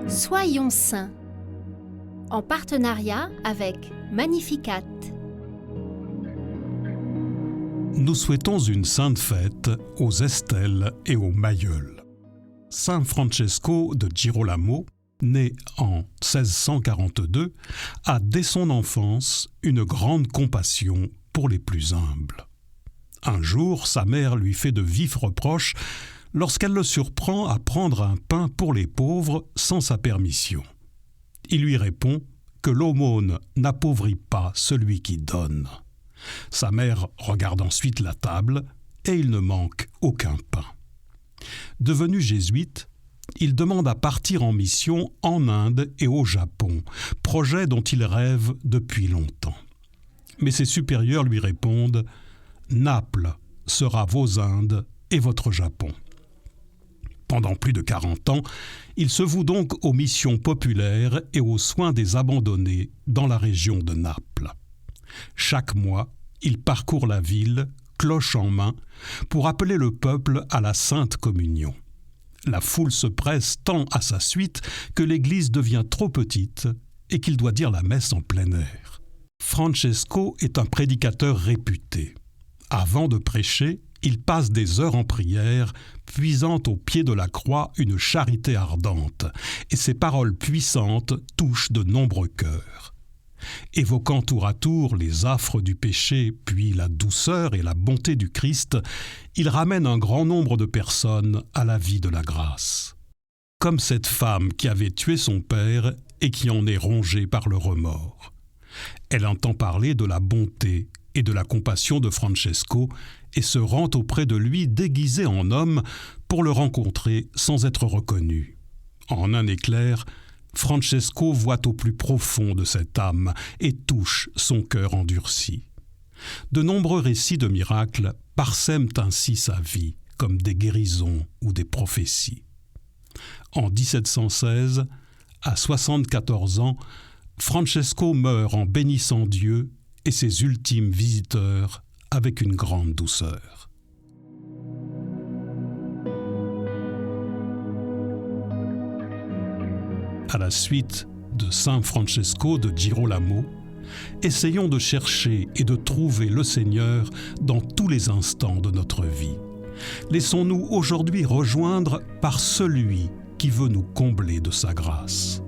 Soyons saints, en partenariat avec Magnificat. Nous souhaitons une sainte fête aux Estelle et aux Mayeuls. Saint Francesco de Girolamo, né en 1642, a dès son enfance une grande compassion pour les plus humbles. Un jour, sa mère lui fait de vifs reproches lorsqu'elle le surprend à prendre un pain pour les pauvres sans sa permission. Il lui répond que l'aumône n'appauvrit pas celui qui donne. Sa mère regarde ensuite la table et il ne manque aucun pain. Devenu jésuite, il demande à partir en mission en Inde et au Japon, projet dont il rêve depuis longtemps. Mais ses supérieurs lui répondent « Naples sera vos Indes et votre Japon ». Pendant plus de 40 ans, il se voue donc aux missions populaires et aux soins des abandonnés dans la région de Naples. Chaque mois, il parcourt la ville, cloche en main, pour appeler le peuple à la Sainte Communion. La foule se presse tant à sa suite que l'église devient trop petite et qu'il doit dire la messe en plein air. Francesco est un prédicateur réputé. Avant de prêcher, il passe des heures en prière, puisant au pied de la croix une charité ardente, et ses paroles puissantes touchent de nombreux cœurs. Évoquant tour à tour les affres du péché, puis la douceur et la bonté du Christ, il ramène un grand nombre de personnes à la vie de la grâce. Comme cette femme qui avait tué son père et qui en est rongée par le remords. Elle entend parler de la bonté et de la compassion de Francesco et se rend auprès de lui déguisé en homme pour le rencontrer sans être reconnu. En un éclair, Francesco voit au plus profond de cette âme et touche son cœur endurci. De nombreux récits de miracles parsèment ainsi sa vie, comme des guérisons ou des prophéties. En 1716, à 74 ans, Francesco meurt en bénissant Dieu et ses ultimes visiteurs avec une grande douceur. À la suite de Saint Francesco de Girolamo, essayons de chercher et de trouver le Seigneur dans tous les instants de notre vie. Laissons-nous aujourd'hui rejoindre par celui qui veut nous combler de sa grâce.